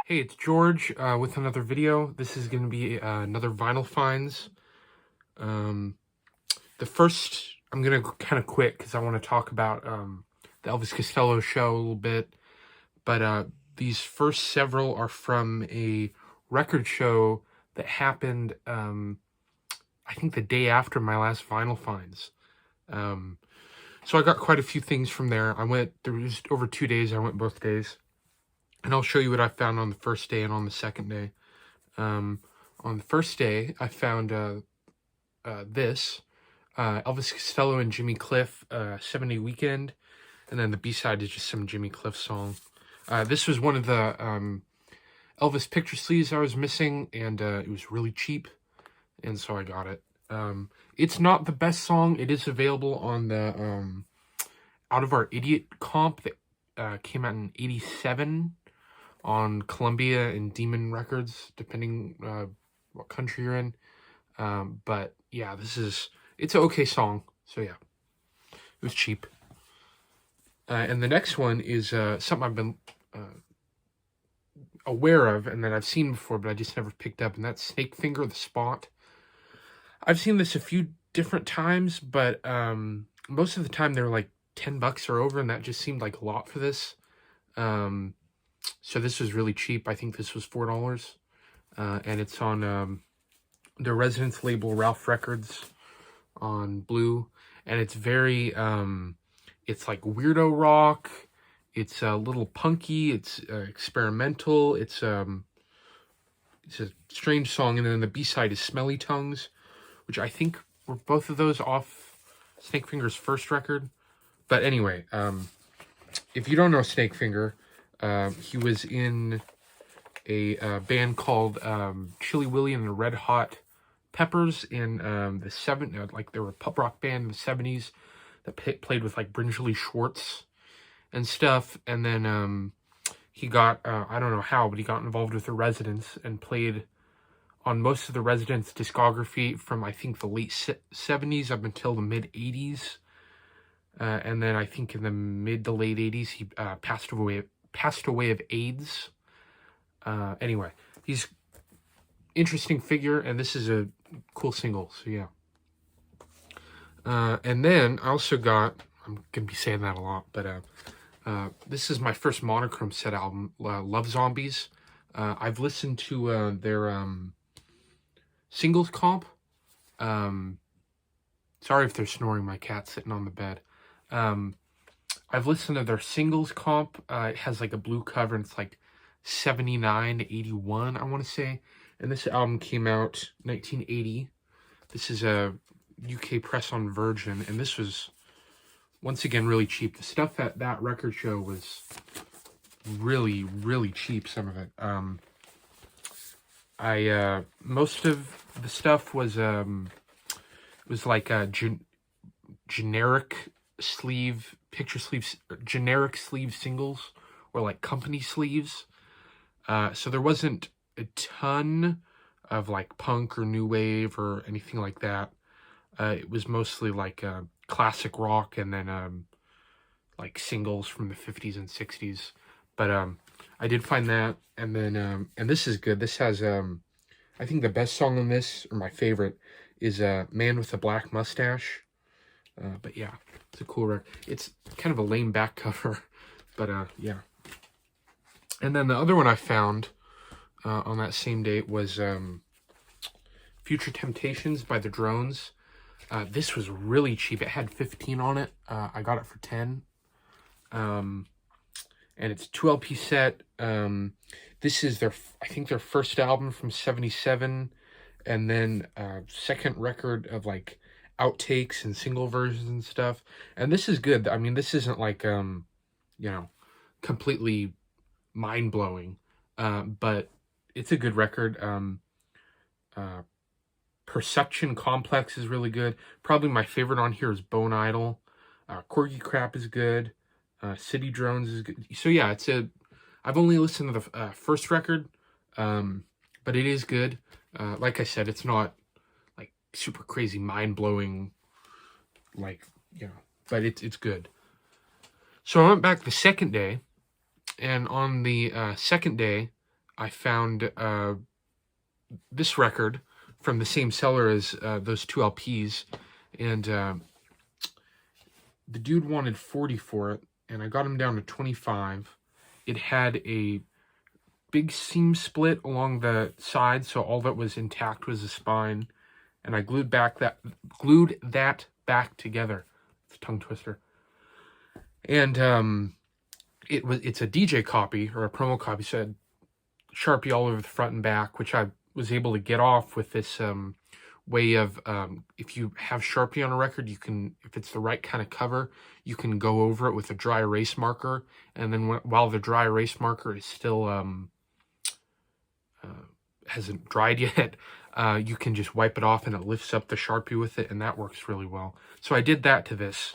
Hey, it's George with another video. This is going to be another vinyl finds. The first, I'm going to kind of quick because I want to talk about the Elvis Costello show a little bit. But these first several are from a record show that happened, I think, the day after my last vinyl finds. So I got quite a few things from there. There was over 2 days. I went both days. And I'll show you what I found on the first day and on the second day. On the first day, I found this. Elvis Costello and Jimmy Cliff, 70 Weekend. And then the B-side is just some Jimmy Cliff song. This was one of the Elvis picture sleeves I was missing, and it was really cheap. And so I got it. It's not the best song. It is available on the Out of Our Idiot comp that came out in '87. On Columbia and Demon Records, depending what country you're in. But yeah, it's an okay song. So yeah, it was cheap. And the next one is something I've been aware of and that I've seen before, but I just never picked up, and that's Snake Finger, The Spot. I've seen this a few different times, but most of the time they're like $10 or over, and that just seemed like a lot for this. So this was really cheap. I think this was $4. And it's on the Residence label, Ralph Records, on blue. And it's very, it's like weirdo rock. It's a little punky. It's experimental. It's a strange song. And then the B-side is Smelly Tongues, which I think were both of those off Snake Finger's first record. But anyway, if you don't know Snake Finger, he was in a band called Chili Willy and the Red Hot Peppers in the '70s. They were a pop rock band in the '70s that played with like Brinsley Schwartz and stuff. And then he got, I don't know how, but he got involved with the Residents and played on most of the Residents' discography from, I think, the late '70s up until the mid '80s. And then I think in the mid to late '80s, he passed away of AIDS. Anyway, he's interesting figure, and this is a cool single, so yeah. And then I also got, I'm gonna be saying that a lot, but this is my first Monochrome set album, Love Zombies. I've listened to their singles comp. Sorry if they're snoring, my cat's sitting on the bed. I've listened to their singles comp. It has like a blue cover, and it's like 79 to 81, I want to say. And this album came out 1980. This is a UK press on Virgin, and this was, once again, really cheap. The stuff at that record show was really, really cheap, some of it. Most of the stuff was like a generic sleeve, picture sleeves, generic sleeve singles, or like company sleeves. So there wasn't a ton of like punk or new wave or anything like that. It was mostly like classic rock, and then like singles from the 50s and 60s. But I did find that, and then and this is good. This has I think the best song on this, or my favorite, is Man with a Black Mustache. But yeah, it's a cool record. It's kind of a lame back cover, but yeah. And then the other one I found on that same date was Future Temptations by the Drones. This was really cheap. It had 15 on it. I got it for 10. And it's a 2 LP set. This is I think their first album from '77, and then second record of like outtakes and single versions and stuff. And this is good. I mean, this isn't like completely mind-blowing, but it's a good record. Perception Complex is really good. Probably my favorite on here is Bone Idol. Corgi Crap is good. City Drones is good. So yeah, I've only listened to the first record, but it is good. Like I said, it's not like super crazy, mind-blowing, but it's good. So I went back the second day, and on the second day, I found this record from the same seller as those 2 LPs, and the dude wanted 40 for it, and I got him down to 25. It had a big seam split along the side, so all that was intact was the spine, and I glued that back together. It's a tongue twister. And it's a DJ copy or a promo copy, so it had Sharpie all over the front and back, which I was able to get off with this way of, if you have Sharpie on a record, you can, if it's the right kind of cover, you can go over it with a dry erase marker, and then while the dry erase marker is still hasn't dried yet, you can just wipe it off and it lifts up the Sharpie with it, and that works really well. So I did that to this,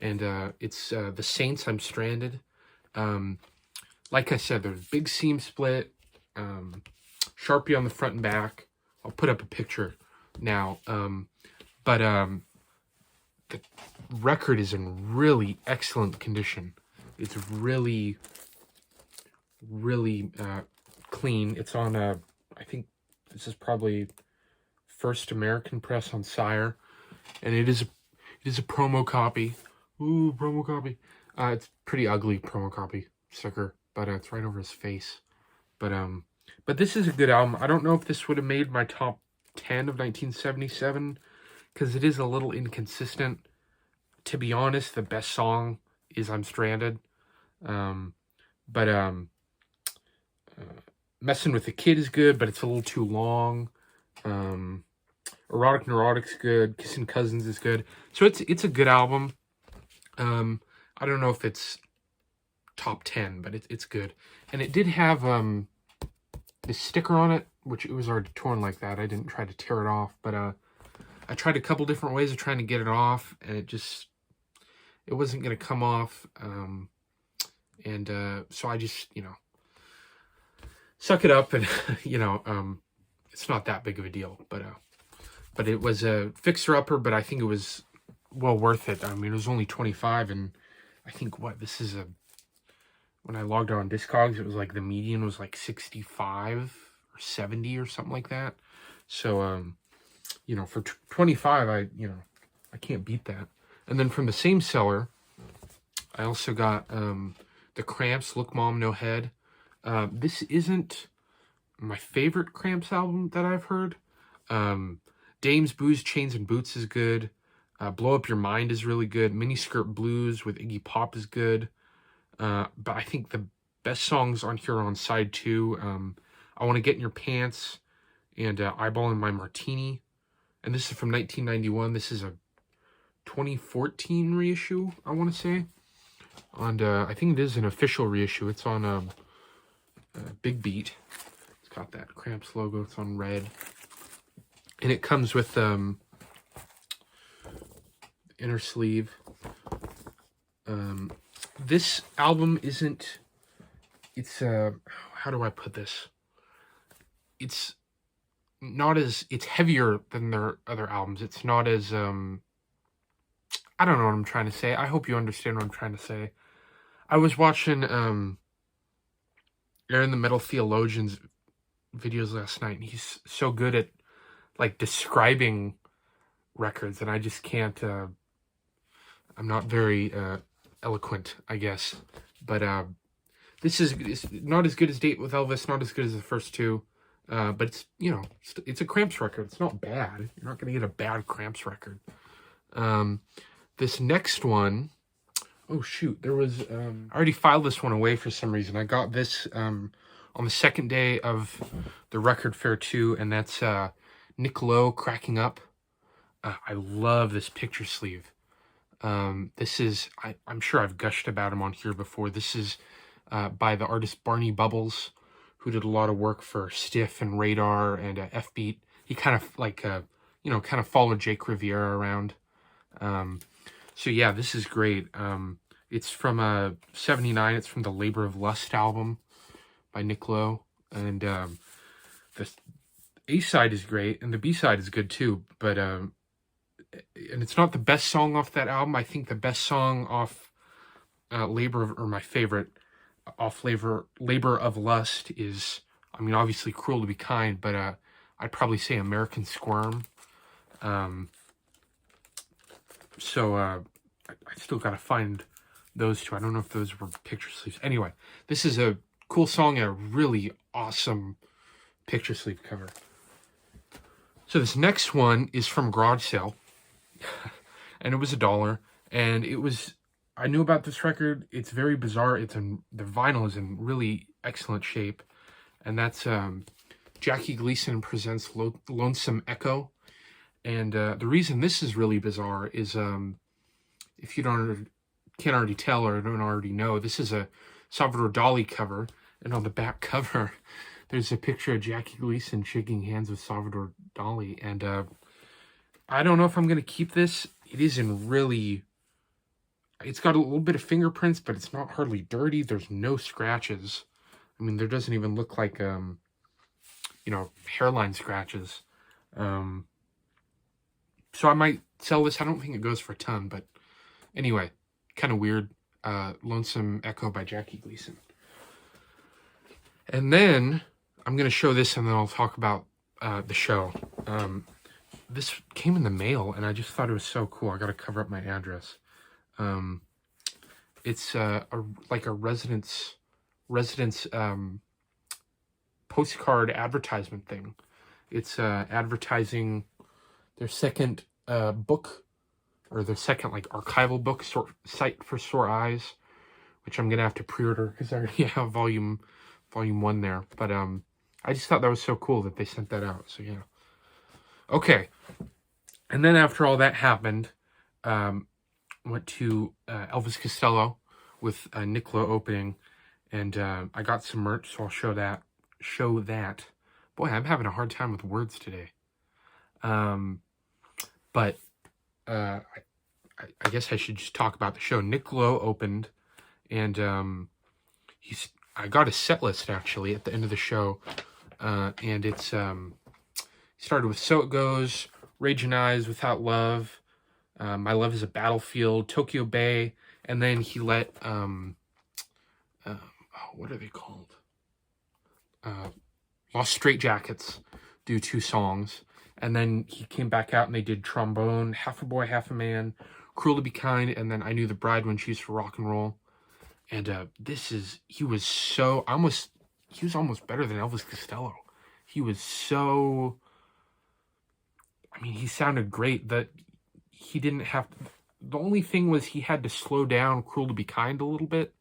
and it's the Saints, I'm Stranded. Like I said, there's big seam split, Sharpie on the front and back. I'll put up a picture now. But the record is in really excellent condition. It's really, really clean. It's on I think this is probably first American press on Sire, and it is a promo copy. Ooh, promo copy. It's pretty ugly promo copy sticker, but it's right over his face. But this is a good album. I don't know if this would have made my top 10 of 1977, because it is a little inconsistent. To be honest, the best song is I'm Stranded. Messing with the Kid is good, but it's a little too long. Erotic Neurotic's good. Kissing Cousins is good. So it's a good album. I don't know if it's top 10, but it's good. And it did have this sticker on it, which it was already torn like that. I didn't try to tear it off, but I tried a couple different ways of trying to get it off, and it wasn't going to come off. So I just, suck it up, and it's not that big of a deal, but it was a fixer-upper, but I think it was well worth it. I mean, it was only 25, and I think when I logged on Discogs, it was like the median was like 65 or 70 or something like that. So, for 25, I can't beat that. And then from the same seller, I also got the Cramps, Look Mom, No Head. This isn't my favorite Cramps album that I've heard. Dames, Booze, Chains, and Boots is good. Blow Up Your Mind is really good. Miniskirt Blues with Iggy Pop is good. But I think the best songs on here are on side 2. I Want to Get in Your Pants and Eyeballing My Martini. And this is from 1991. This is a 2014 reissue, I want to say. And I think it is an official reissue. It's on Big Beat. It's got that Cramps logo. It's on red. And it comes with inner sleeve. This album isn't, it's how do I put this? It's heavier than their other albums. It's not as I don't know what I'm trying to say. I hope you understand what I'm trying to say. I was watching Aaron the Metal Theologian's videos last night, and he's so good at describing records, and I just can't I'm not very eloquent, I guess. But this is not as good as Date with Elvis, not as good as the first 2. But it's a Cramps record. It's not bad. You're not going to get a bad Cramps record. This next one, oh shoot, there was, I already filed this one away for some reason. I got this on the second day of the Record Fair 2, and that's Nick Lowe, Cracking Up. I love this picture sleeve. This is, I'm sure I've gushed about him on here before. This is by the artist Barney Bubbles, who did a lot of work for Stiff and Radar and F-Beat. He kind of followed Jake Riviera around. So yeah, this is great. It's from 79. It's from the Labor of Lust album by Nick Lowe. And the A-side is great, and the B-side is good too. But and it's not the best song off that album. I think the best song off my favorite off Labor of Lust is I mean, obviously Cruel to Be Kind, but I'd probably say American Squirm. So I still got to find those two. I don't know if those were picture sleeves. Anyway, this is a cool song and a really awesome picture sleeve cover. So this next one is from garage sale, and it was $1, and it was, I knew about this record. It's very bizarre. The vinyl is in really excellent shape, and that's Jackie Gleason Presents Lonesome Echo. And the reason this is really bizarre is, if you can't already tell or don't already know, this is a Salvador Dali cover, and on the back cover, there's a picture of Jackie Gleason shaking hands with Salvador Dali. And I don't know if I'm going to keep this. It is in really, it's got a little bit of fingerprints, but it's not hardly dirty. There's no scratches. I mean, there doesn't even look like, hairline scratches. So I might sell this. I don't think it goes for a ton, but anyway, kind of weird. Lonesome Echo by Jackie Gleason. And then I'm going to show this, and then I'll talk about the show. This came in the mail, and I just thought it was so cool. I got to cover up my address. It's like a residence postcard advertisement thing. It's advertising their second book, or their second like archival book Sight for Sore Eyes, which I'm gonna have to pre-order because I already have volume 1 there. But I just thought that was so cool that they sent that out. So yeah. Okay. And then after all that happened, went to Elvis Costello with Nick Lowe opening, and I got some merch, so I'll show that. Boy, I'm having a hard time with words today. But I guess I should just talk about the show. Nick Lowe opened, and I got a set list actually at the end of the show, and it's he started with So It Goes, Raging Eyes, Without Love, My Love Is a Battlefield, Tokyo Bay, and then he let what are they called? Lost Straitjackets do 2 songs. And then he came back out and they did Trombone, Half a Boy, Half a Man, Cruel to Be Kind, and then I Knew the Bride When She Used to Rock and Roll. And he was almost better than Elvis Costello. He was so, I mean, he sounded great. That he didn't have, the only thing was he had to slow down Cruel to Be Kind a little bit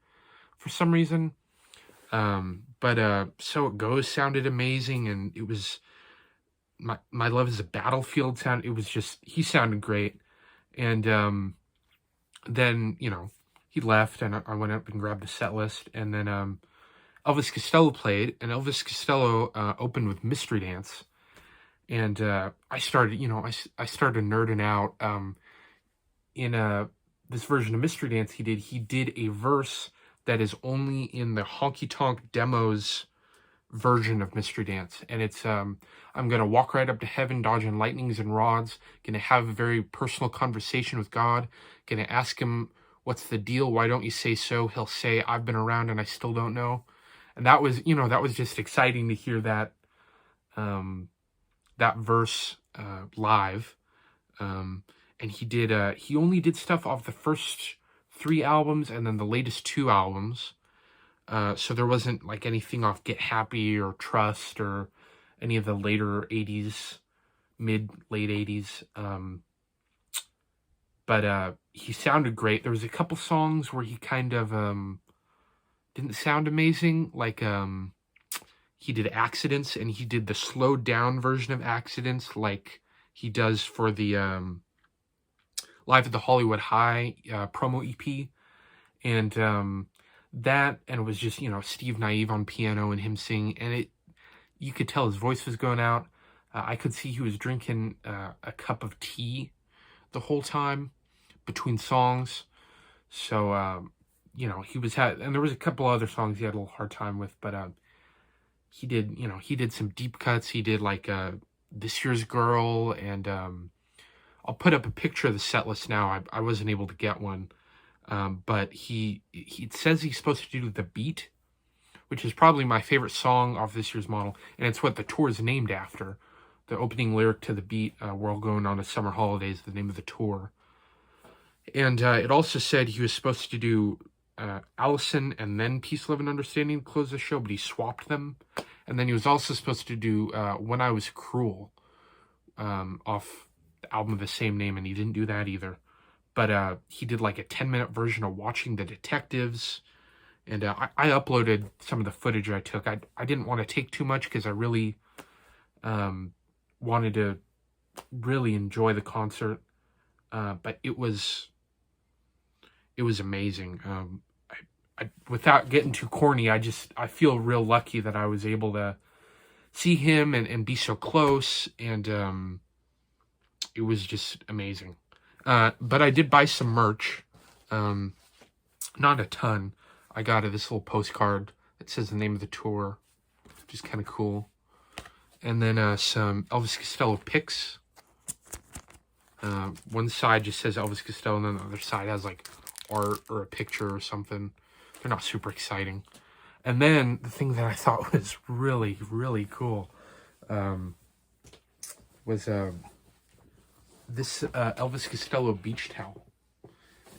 for some reason. But So It Goes sounded amazing, and it was, My Love Is a Battlefield sound. It was just, he sounded great. And then, he left, and I went up and grabbed the set list. And then Elvis Costello played, and Elvis Costello opened with Mystery Dance. And I started nerding out in this version of Mystery Dance he did a verse that is only in the Honky Tonk Demos version of Mystery Dance, and it's I'm gonna walk right up to heaven, dodging lightnings and rods, gonna have a very personal conversation with God, gonna ask him what's the deal, why don't you say so, he'll say I've been around and I still don't know. And that was just exciting to hear that that verse live. And he only did stuff off the first 3 albums and then the latest 2 albums. So there wasn't like anything off Get Happy or Trust or any of the later 80s, late 80s. But he sounded great. There was a couple songs where he kind of didn't sound amazing. Like he did Accidents, and he did the slowed down version of Accidents like he does for the Live at the Hollywood High promo EP. And that, and it was just, Steve Naive on piano and him singing, and you could tell his voice was going out. I could see he was drinking a cup of tea the whole time between songs. So, he was and there was a couple other songs he had a little hard time with, but he did some deep cuts. He did like This Year's Girl, and I'll put up a picture of the set list now. I wasn't able to get one. But he says he's supposed to do the beat which is probably my favorite song off this year's model, and it's what the tour is named after. The opening lyric to the beat, "We're all going on a summer holiday," is the name of the tour. And it also said he was supposed to do Allison and then Peace, Love, and Understanding to close the show, but he swapped them. And then he was also supposed to do When I Was Cruel off the album of the same name, and he didn't do that either. But he did like a 10-minute version of Watching the Detectives. And I uploaded some of the footage I took. I didn't want to take too much because I really wanted to really enjoy the concert. But it was amazing. Without getting too corny, I feel real lucky that I was able to see him and be so close, and it was just amazing. But I did buy some merch, not a ton. I got this little postcard that says the name of the tour, which is kind of cool. And then some Elvis Costello pics. One side just says Elvis Costello, and then the other side has like art or a picture or something. They're not super exciting. And then the thing that I thought was really, really cool was this Elvis Costello beach towel.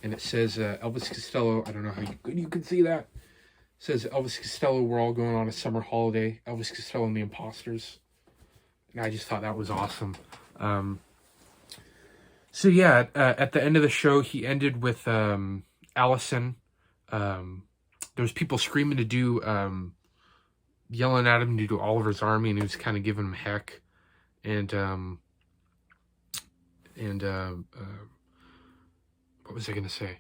And it says Elvis Costello, I don't know how good you can see that. It says Elvis Costello, we're all going on a summer holiday. Elvis Costello and the Imposters. And I just thought that was awesome. So yeah, at the end of the show, he ended with Allison. There was people screaming to do, yelling at him to do Oliver's Army, and he was kind of giving him heck. And what was I going to say?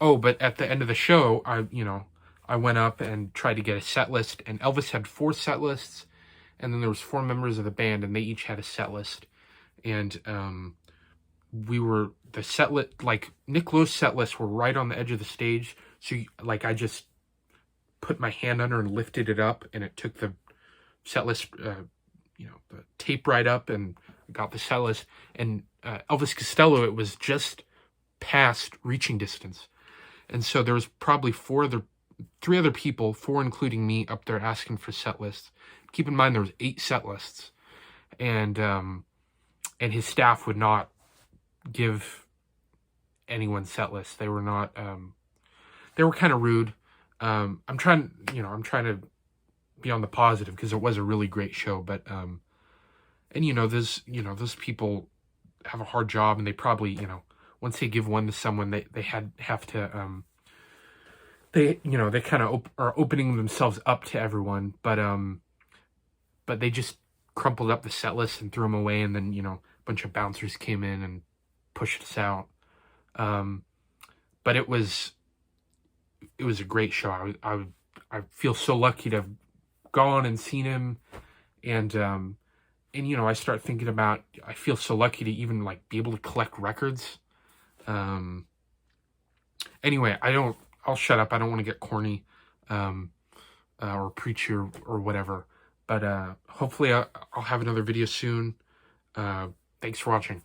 Oh, but at the end of the show, I went up and tried to get a set list, and Elvis had 4 set lists, and then there was 4 members of the band, and they each had a set list. And the set list, like Nick Lowe's set lists were right on the edge of the stage. So I just put my hand under and lifted it up, and it took the set list, the tape right up, and got the set list. And Elvis Costello, it was just past reaching distance. And so there was probably 3 other people, 4 including me, up there asking for set lists. Keep in mind there was 8 set lists, and his staff would not give anyone set lists. They were not. They were kind of rude. I'm trying to be on the positive because it was a really great show. But those people have a hard job, and they probably, once they give one to someone, they have to. They kind of are opening themselves up to everyone, but they just crumpled up the set list and threw them away, and then a bunch of bouncers came in and pushed us out. But it was a great show. I feel so lucky to have gone and seen him, and I start thinking about, I feel so lucky to even be able to collect records. Anyway, I'll shut up. I don't want to get corny, or preachy or whatever. But hopefully I'll have another video soon. Thanks for watching.